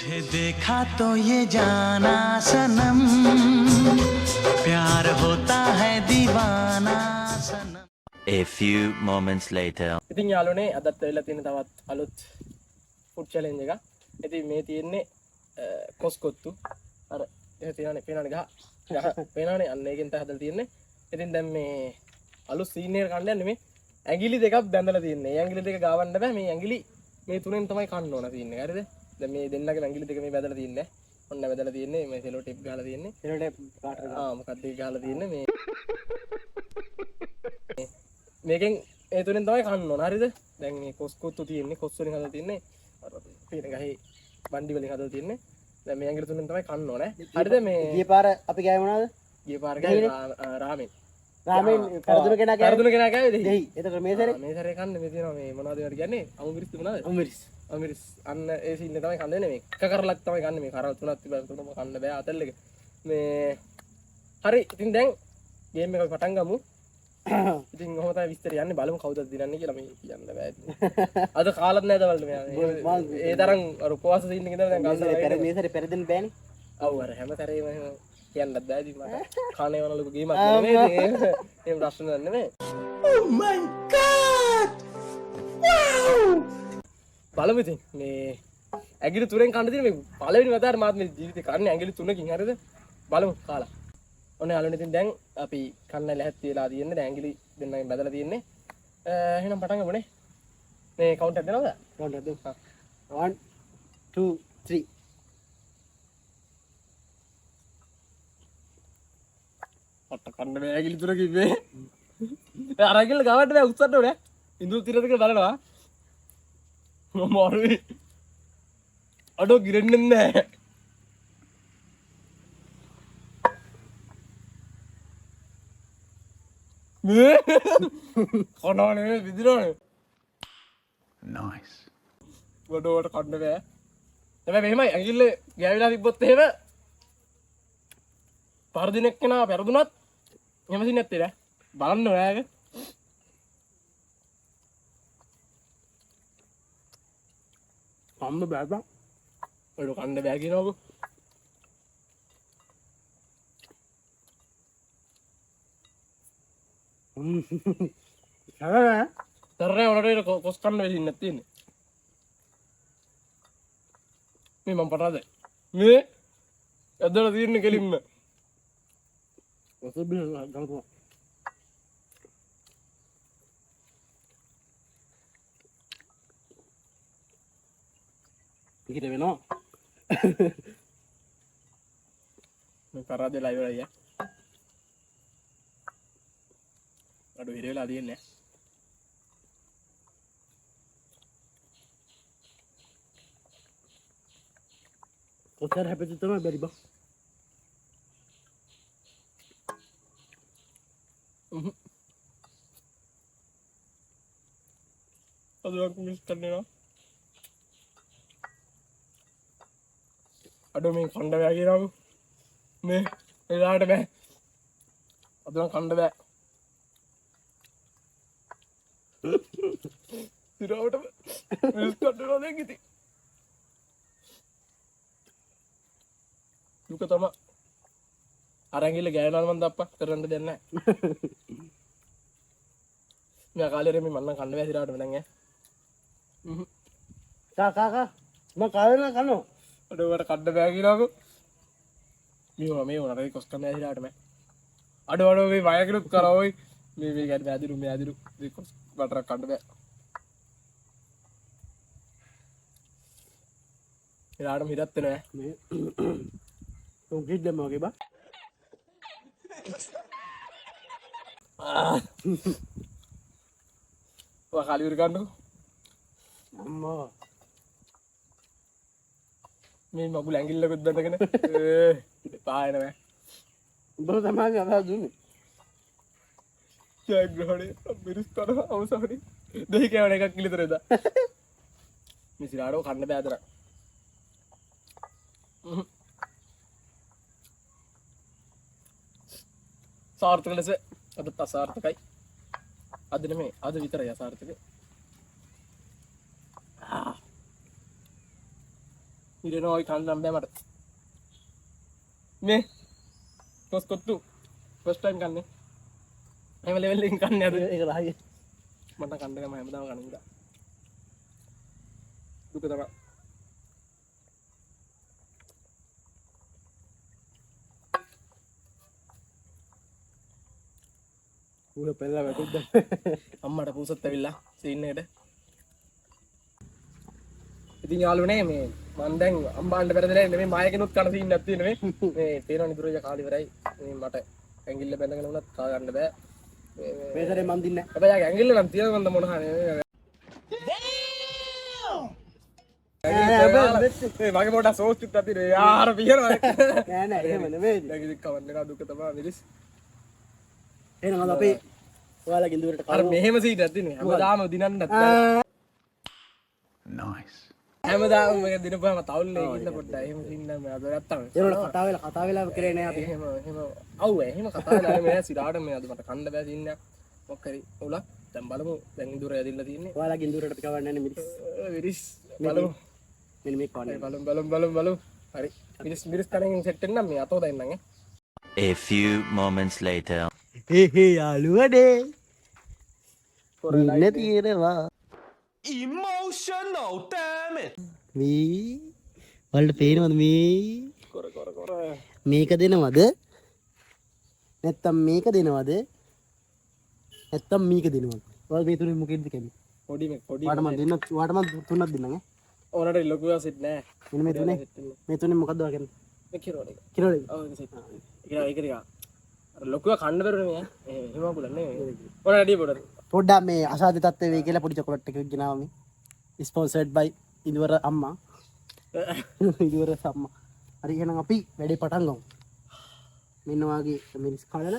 तुझे देखा तो ये जाना सनम प्यार होता है दीवाना सनम. A few moments later. ඉතින් යාළුවනේ අදත් වෙලා තියෙන තවත් අලුත් ෆුඩ් චැලෙන්ජ් එකක්. ඉතින් මේ තියෙන්නේ කොස්කොත්තු. අර එහෙ තියෙනනේ පේනවනේ ගහ පේනවනේ අන්න ඒකෙන් තමයි හදලා තියෙන්නේ. ඉතින් දැන් මේ අලුත් සීන් එක කන්න යන්නේ මේ ඇඟිලි දෙකක් බැඳලා තියෙන්නේ. මේ ඇඟිලි දෙක ගාවන්න බෑ. මේ ඇඟිලි මේ තුනෙන් තමයි කන්න ඕන තියෙන්නේ. හරිද? දැන් මේ දෙන්නගේ ඇඟිලි දෙක මේ බැඳලා තියෙන්නේ. ඔන්න බැඳලා තියෙන්නේ. මේ සෙලෝ ටේප් ගහලා තියෙන්නේ. සෙලෝ ටේප් කාටද? මොකක්ද ඒක ගහලා තියෙන්නේ මේ මේකෙන් ඒ තුනෙන් තමයි කන්න ඕන. හරිද? දැන් මේ කොස්කොත්තු තියෙන්නේ. කොස් වලින් හදලා තියෙන්නේ. අර පේන ගහේ බණ්ඩි වලින් හදලා තියෙන්නේ. දැන් මේ ඇඟිලි තුනෙන් තමයි කන්න ඕනේ. හරිද? මේ ගිය පාර අපි ගෑවේ මොනවද? ගිය පාර ගෑවේ රාමෙන්. රාමෙන් කරදුන කෙනා ගෑවේ. කරදුන කෙනා ගෑවේ දෙහි. දෙහි. එතකොට මේ සැරේ මේ සැරේ කන්නේ මේ තියෙනවා මේ මොනවද ඒවට කියන්නේ? අමුමිරිස් මොනවද? අමුමිරිස්. අන්න ඒ සීන් එක තමයි කන්නේ මේ. එක කරලක් තමයි කන්නේ මේ. කරල් තුනක් තිබ්බා තුනම කන්න බෑ අතල් එක. මේ හරි. ඉතින් දැන් ගේම් එක පටන් ගමු. ඉතින් කොහොම තමයි විස්තර යන්නේ බලමු කවුද දිනන්නේ කියලා මේ කියන්න බෑ. අද කාලත් නෑ දවල්ට මෙයා. ඒ තරම් අර උපවාස සීන් එකේ ඉඳලා දැන් ගන්න මේ සැරේ පෙරදෙන්න බෑනේ. ඔව් අර හැම සැරේම එහෙම කියන්නත් බෑ ඉතින් මට. කන්නේ වන ලොකු ගේමක් නෙමෙයි. එහෙම ප්‍රශ්න නෙමෙයි. Oh my god! Wow! බලමු ඉතින් මේ ඇඟිලි තුනෙන් කන්න තියෙන මේ පළවෙනි වතාවට මාත් මේ ජීවිතේ කන්නේ ඇඟිලි තුනකින් හරිද? බලමු කාලා. ඔන්න යාළුවනේ ඉතින් දැන් අපි කන්න ලැහැත්ති වෙලා තියෙන්නේ. දැන් ඇඟිලි දෙන්නගෙන් බදලා තියෙන්නේ. එහෙනම් පටන් ගමුනේ. මේ කවුන්ට් එක දෙනවද? කවුන්ට් එක දෙමු. 1 2 3 අට කන්න බෑ ඇඟිලි තුන කිව්වේ. අර ඇඟිල්ල ගවන්න බෑ උස්සන්න ඕනේ. ඉඳුල් තිරද කියලා බලනවා. මම අරුයි. අඩෝ ගිරෙන්නේ නැහැ. මේ කොනෝනේ විදිරෝනේ. Nice. වඩවට කන්න බෑ. හැබැයි මෙහෙමයි ඇඟිල්ල ගෑවිලා තිබ්බොත් එහෙම පරදිනෙක් කෙනා පෙරදුනත් එහෙම සින් නැත්තේ නෑ. බලන්න ඔයාගේ. කන්න බෑ බං. ඔය කන්න බෑ කියනකො. සරල තරේ වලට කොස් කන්න වෙලින් නැති ඉන්නේ. මේ මම පටාද. මේ ඇදලා තියෙන්නේ කෙලින්ම. ඔසබින ගමු. පිටිට වෙනවා. මේ පරාදේ ලයිව් වල අයියා. අඩු හිරේලා දින්නේ. කොච්චර හැපෙද්ද තමයි බැරි බං. අදක් මිස් කරනවා. අඩෝ මේ කණ්ඩ බෑ කියනකො. මේ එලාට බෑ. අදනම් කණ්ඩ බෑ. සිරවට මිස් කරනවා දැන් ඉතින්. දුක තමයි. අරංගිල්ල ගෑනවල මන් දප්පා කරන්න දෙන්නේ නැහැ. මේ කාලේ රෙමි මන්නම් කන්න බෑ සිරවට මං ඈ. කා මම කාලේ කනවා. අඩවට කන්න බෑ කියනකො. මේ උනරේ කොස් කන්න බෑ සිරවට මම. අඩෝ මේ වයකිනුත් කරා ඔයි. මේ ගැට වැදිරු මේ ඇදිරු මේ කොස් බටරක් කන්න බෑ. එලාටම හිරත් වෙනවා මේ උන් කිඩ්ඩම වගේ බා. ඔය කාලි උර ගන්නකො. අම්මා මේ මගුල ඇඟිල්ලකුත් බැඳගෙන පායන බෑ. උඹ තමයි අදහස් දුන්නේ. ජයග්‍රහණය මිරිස් කන අවසානයේ දෙහි කෑවන එකක් ඉලිතරද. මේ සිරාඩෝ කන්න බෑ අතර. සාර්ථක ලෙස අදත් අසාර්ථකයි. අද නෙමෙයි අද විතරයි අසාර්ථක. ඉරනවා ඔය කන්න නම් බෑ මට. මේ කොස්කොත්තු ෆස්ට් ටයිම් කන්නේ. එහෙම ලෙවල් එකකින් කන්නේ අද. ඒක රහයි. මට කන්න ගම හැමදාම කන ඉඳලා. දුක තමයි. උල පෙල්ලා වැටුද්ද. අම්මට පූසත් ඇවිල්ලා සීන් එකට. ඉතින් යාළුවනේ මේ මම දැන් අම්බාන්ට පෙරදලා නෙමෙයි මායකිනුත් කන සීන් නැත් තියෙන්නේ මේ තේරෙන ඉදුරේ කාලි ඉවරයි. මේ මට ඇඟිල්ල බැඳගෙන උනත් කා ගන්න බෑ. මේ සැරේ මන් දින්නේ හැබැයි යාගේ ඇඟිල්ල නම් තියෙන මන්ද මොන හරි ඒ මගේ පොඩ සෝස්තිත් අතින් යාර පියනවා නෑ නෑ එහෙම නෙවෙයි. දැන් ඉතින් කවන්න එක දුක තමයි මිරිස් එහෙනම් අද අපි ඔයාලගේ ඉඳුරට අර මෙහෙම සීට් ඇතිනේ හැමදාම දිනන්නත් Nice. හැමදාම මේක දිනපුවාම තවුල්නේ ඉන්න පොඩ්ඩක් එහෙම සින්න මම අද නැත්තම් ඒවල කතා වෙලා කරේ නෑ අපි. එහෙම ඔව් එහෙම කතා කරලා මේ සිරාට මේ අද මට කන්න බෑ සින්නයක් මොකක්ද උලා දැන් බලමු දැන් ඉඳුර ඇදිලා තින්නේ ඔයාලගේ ඉඳුරට අපි කවන්නේ නෑ මිරිස්. මිරිස් බලමු මෙන්න මේක කවන්නේ. බලමු හරි මිරිස් කණෙන් සෙට් වෙන්නම් මේ අතෝ දෙන්නම් A few moments later. යාළුවනේ. ඉන්න තියෙනවා. Emotional, damn it! මේ වලට පේනවද මේ? කොර මේක දෙනවද? නැත්තම් මේක දෙනවද? නැත්තම් මේක දෙනවද? ඔයාලා මේ තුනේ මොකෙන්ද කැමති? පොඩි ඔයාට මම දෙන්න ඔයාට මම තුනක් දෙන්නම් ඈ. ඕනට ලොකුවා සෙට් නෑ මෙන්න මේ තුනේ මොකද්ද ඔයා කියන්නේ? මේ කිරෝඩ එක කිරෝලේ. ඔව් ඒක සෙට් ඒක ටික අර ලොකුවා කන්න බැරුනේ ඈ එහෙම බුලන්නේ ඕනට ඇඩි පොඩ පොඩ්ඩක් මේ අසාධ්‍ය තත්ත්වය වෙයි කියලා පොඩි චොකලට් එකක් ගෙනාවා මේ. ස්පොන්සර්ඩ් බයි ඉදුවර අම්මා. ඉදුවර අම්මා. හරි එහෙනම් අපි වැඩේ පටන් ගමු. මෙන්න ඔයාගේ මිරිස් කඩල.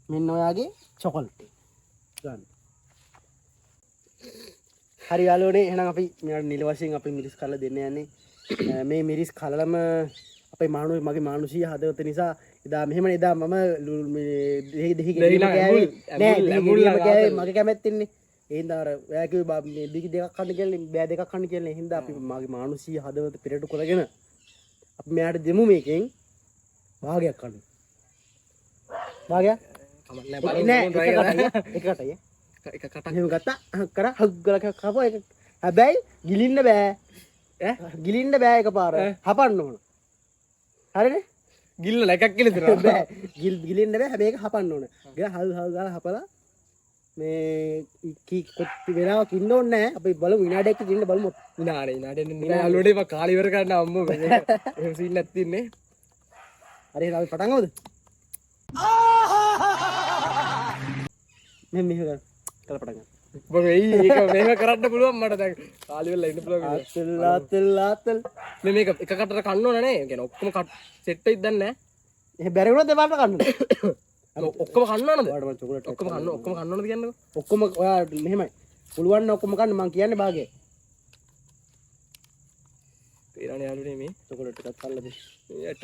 මෙන්න ඔයාගේ චොකලට් එක. ගන්න. හරි යාළුවනේ එහෙනම් අපි මෙයාට නිල වශයෙන් අපි මිරිස් කඩලා දෙන්න යන්නේ. මේ මිරිස් කඩලම අපේ මගේ මානුෂීය හදවත නිසා එදා මෙහෙමනේ එදා මම දෙහි මගේ කැමැත්තෙන්නේ ඒ හින්දා අර ඔයා කිව්වේ මේ දිගි දෙකක් කන්න කියලා බෑ දෙකක් කන්න කියලා ඒ හින්දා අපි මගේ මානුෂීය හදවත පෙරට කරගෙන අපි මෙයාට දෙමු මේකෙන් භාගයක් කන්න භාගයක් එකකටයි එක කට එහෙම ගත්තා කරා හග් කරලා කපුවා ඒක හැබැයි ගිලින්න බෑ ගිලින්න බෑ එකපාර හපන්න ඕන හරිනේ ගිල්ල එකක් කියලා දෙනවා බෑ ගිලින්න බෑ හැබැයි ඒක හපන්න ඕන ගියා හල් ගාලා හපලා මේ කොට්ටි වෙලාවක් ඉන්න ඕනේ නැහැ අපි බලමු විනාඩියක් ඉන්න බලමු විනාඩියක් නේ යාළුවනේ මම කාලි ඉවර කරන්න අම්මෝ එහෙම සීන් නැත් තින්නේ හරි එහෙනම් අපි පටන් ගමුද මෙන්න මෙහෙම කරලා පටන් ගන්න ඔබ වෙයි ඒක මෙහෙම කරන්න පුළුවන් මට දැන් කාලි වෙලා ඉන්න පුළුවන් ආතල් මේක එක කටට කන්න ඕන නේ يعني ඔක්කොම සෙට් එකක් දැන් නැහැ එහෙ බැරි වුණොත් දෙපාරට කන්න ඔක්කොම කන්න ඕනද ඔයාලට මම චොකලට් ඔක්කොම කන්න ඕනද කියන්නේ ඔක්කොම ඔයා මෙහෙමයි පුළුවන් නම් ඔක්කොම කන්න මම කියන්නේ භාගය තේරණ යාළුවනේ මේ චොකලට් එකක් කල්ලා දෙන්න යට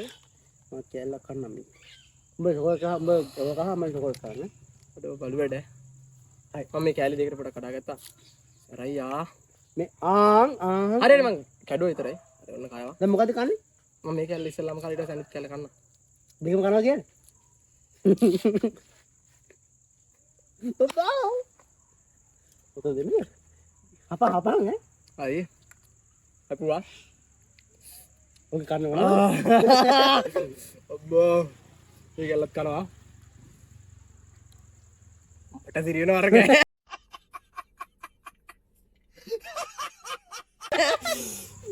මම කැල්ලක් කන්නම් මේ උඹ චොකලට් කහ උඹ ඔය කහ මම චොකලට් කන්නේ ඔඩ බලු වැඩ හයි මම මේ කැලි දෙකට පොඩක් කඩා ගත්තා සරයියා මේ හරිනේ මං කැඩුවා විතරයි හරි ඔන්න කායවා දැන් මොකද කන්නේ මම මේ කැලේ ඉස්සෙල්ලාම කාලේට සැනිත් කැලේ කන්න දෙකම කනවා කියන්නේ ඔතෝ ඔතෝ දෙන්නේ අපා ඈ හරි අපුවා ඔක කන්න ඕන අබ්බෝ මේ කැලලත් කනවා මට සිරියන වර්ග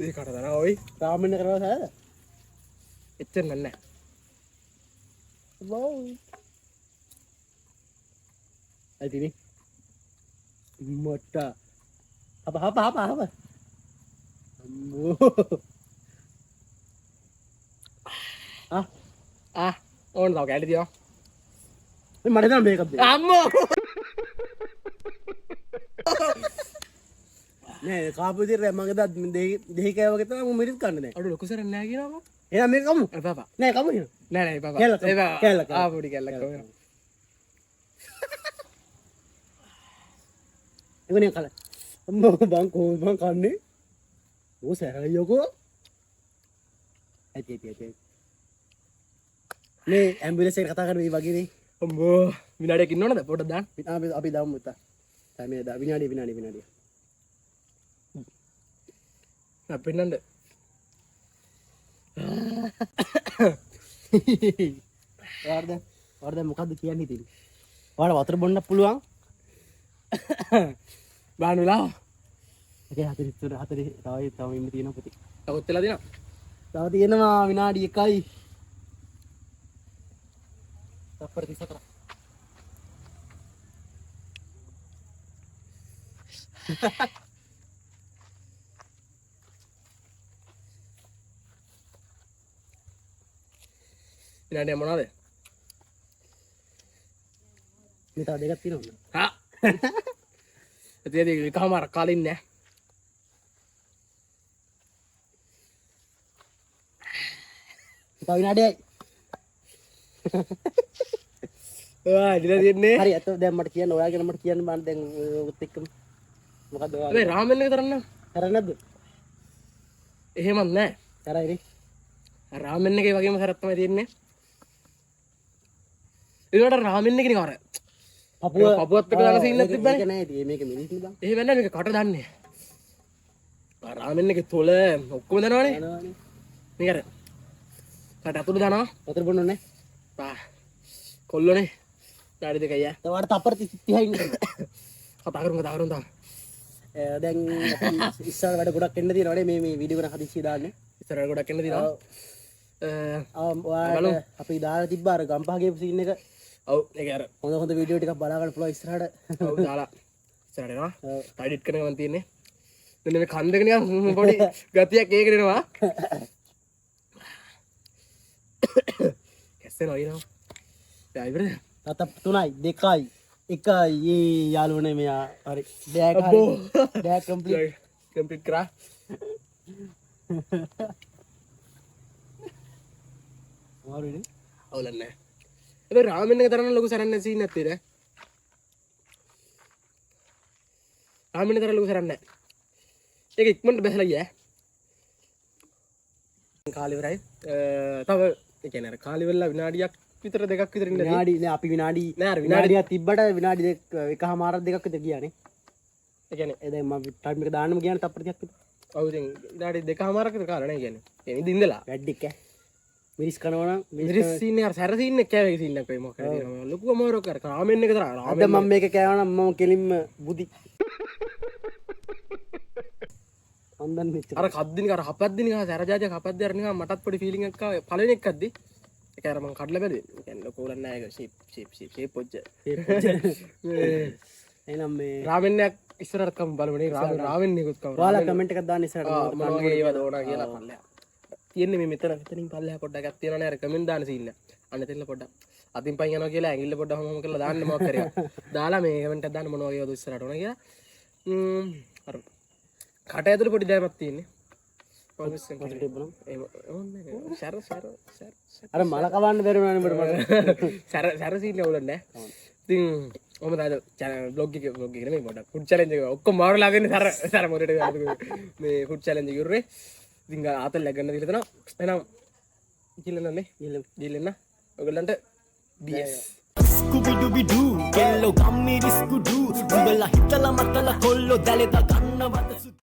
ඒ කට දන ඔයි රාමෙන්න කරනවා සායද එච්චර නෑ බෝ අයිතිනි මොට්ටා හප අම්මෝ ඕන තව කැලේ තියනවා මේ මට නම් මේකක් දෙන්න අම්මෝ නෑ කාපු විදිහට මගේ දත් දෙහි කෑවගේ තමයි මම මිරිස් කන්නේ දැන් අඩු ලොකු සරක් නෑ කියනවා එහෙනම් මේක කමු පාපා නෑ කමු එහෙනම් නෑ පාපා කැල්ල ආ පොඩි කැල්ලක් කවනවා එවනේ කල අම්මෝ බං කොහොමද මං කන්නේ ඕ සැරයකෝ ඇති මේ ඇම්බුලන්ස් එක කතා කරන්නේ මේ වගේනේ අම්බෝ විනාඩියක් ඉන්න ඕනද පොඩ්ඩක් දාන්න අපි දාමු තා තමයි දා විනාඩිය අපෙන්නන්න වර්ද මොකක්ද කියන්නේ ඉතින් ඔයාලා වතුර බොන්න පුළුවන් බාන්න වෙලාව ඒකේ 44 තව ඉන්න තියෙනවා පුතේ තවත් වෙලා දෙනවා තව තියෙනවා විනාඩි 1යි තප්පර 34 විනාඩිය මොනවද මේ තව දෙකක් තියෙනවා හා එතෙන්දී විකමාර කාලින් නෑ තව විනාඩියයි ඉතින් දෙන්නේ හරි අත දැන් මට කියන්න ඔයාගෙන මට කියන්න බෑ දැන් ඔයත් එක්කම මොකද්ද ඔයාලා මේ රාමෙන් එක තරන්න කරන්නේ නැද්ද එහෙමත් නෑ කරයිනේ රාමෙන් එකේ වගේම සරත් තමයි තියෙන්නේ ඒකට රාමෙන් එකේ නිකන් අර පපුවත් එක දාලා සීන් එකක් තිබ්බනේ ඒක නෑ ඉතින් මේක මිනිස් නේ බං එහෙම නෑ මේක කට දන්නේ රාමෙන් එකේ තොල ඔක්කොම දනවනේ යනවානේ මේක අර කට අතුරු දානවා වතුර බොන්න ඕනේ පා කොල්ලෝනේ ඩාඩි දෙකයි යා තවට තප්පර 30යි ඉන්න කතා කරමු තාම දැන් අපි ඉස්සර වැඩ ගොඩක් එන්න තියෙනවානේ මේ වීඩියෝ එක හදිස්සිය දාන්නේ ඉස්සරහ ගොඩක් එන්න දිනවා ඔයාලට අපි දාලා තිබ්බ අර ගම්පහගේ සීන් එක ඔව් ඒක අර හොඳ වීඩියෝ ටිකක් බලා ගන්න පුළුවන් ඉස්සරහට ඔව් දාලා ඉස්සරහට එනවා එඩිට් කරන ගමන් තියෙන්නේ මෙන්න මේ කන් දෙක නිකන් පොඩි ගතියක් ඒකට එනවා කැස්සෙනවා ඊනවා දැන් ඉවරද තත 3යි 2යි 1යි යාළුවනේ මෙයා හරි බෑග් අබ්බෝ. බෑග් කම්ප්ලීට් කම්ප්ලීට් කරා මාරුනේ අවුලන්නේ ඒක රාමෙන් එක තරම් ලොකු සරන්න සීන් නැත්තේ නේ රාමෙන් තරම් ලොකු සරන්න නැහැ ඒක ඉක්මනට බැසලා ගියා කාලේ ඉවරයි තව ඒ කියන්නේ අර කාලේ වෙලා විනාඩියක් විතර දෙකක් විතර ඉන්න විනාඩි නෑ අපි විනාඩි නෑ අර විනාඩියක් තිබ්බට විනාඩි දෙක එකමාරක් දෙකක් විතර ගියානේ ඒ කියන්නේ ඒ දැන් මම ටයිම් එක දාන්නම ගියානේ තප්පර දෙකක් විතර ඔව් ඉතින් විනාඩි දෙකමාරක් විතර කාලා නේ කියන්නේ ඒ නිදි ඉඳලා වැඩි එක මිරිස් කනවා නම් මිරිස් සීන් එක අර සැර සීන් එක කෑවේ සීන් එක මොකක්ද තියෙනවා ලොකු අමාරුවක් අර රාමෙන් එක තරම් අද රාමෙන් මම මේක කෑවා නම් මම කෙලින්ම බුදි අන්දන් මෙච්චර අර කද්දින අර හපද්දි නිකන් සැරජාජ කපද්දි අර නිකන් මටත් පොඩි ෆීලිං එකක් ආවා පළවෙනි එකක්දී ඒක අර මම කඩලා බැලුවේ ඒ කියන්නේ ලොකු උලක් නෑ ඒක ෂේප් පොච්ච එහෙනම් මේ රාමෙන් එකක් ඉස්සරහට කම බලමුනේ රාමෙන් එකකුත් කම ඔයාලා කමෙන්ට් එකක් දාන්න ඉස්සරහට මොනවා වගේ ඒවා දෝනා කියලා පල්ලෙහා තියෙන්නේ මේ මෙතනින් පල්ලෙහා පොඩ්ඩක් එකක් තියෙනවනේ අර කමෙන්ට් දාන සීන් එක අන්න එතන පොඩ්ඩක් අතින් පයින් යනවා කියලා ඇඟිල්ල පොඩ්ඩක් හොම කරලා දාන්න මොකක් කරේ දාලා මේ කමෙන්ට් එකක් දාන්න මොනවා වගේ ඒවා ඉස්සරහට ඕන කියලා අර කට ඇතුලේ පොඩි දැමක් තියෙන්නේ අර මල කවන්න බැරුණානේ මට සැර සීන් අවුලන්නේ ඉතින් ඔහම තාද බ්ලොග් එක නෙමෙයි පොඩ්ඩක් ෆුඩ් චැලෙන්ජ් එක ඔක්කොම මාරලා දෙන්නේ සැර මොරට මේ ෆුඩ් චැලෙන්ජ් එක ඉවරේ ඉතින් ආතල් ලැගන්න දීලා තනවා එහෙනම් කිල්ලන්නේ ගිල්ලන්න ඔයගලන්ට DS Scooby-Dooby-Doo, yellow gummy disco-doo. Umbala hitala matala kollo daleda ganna wada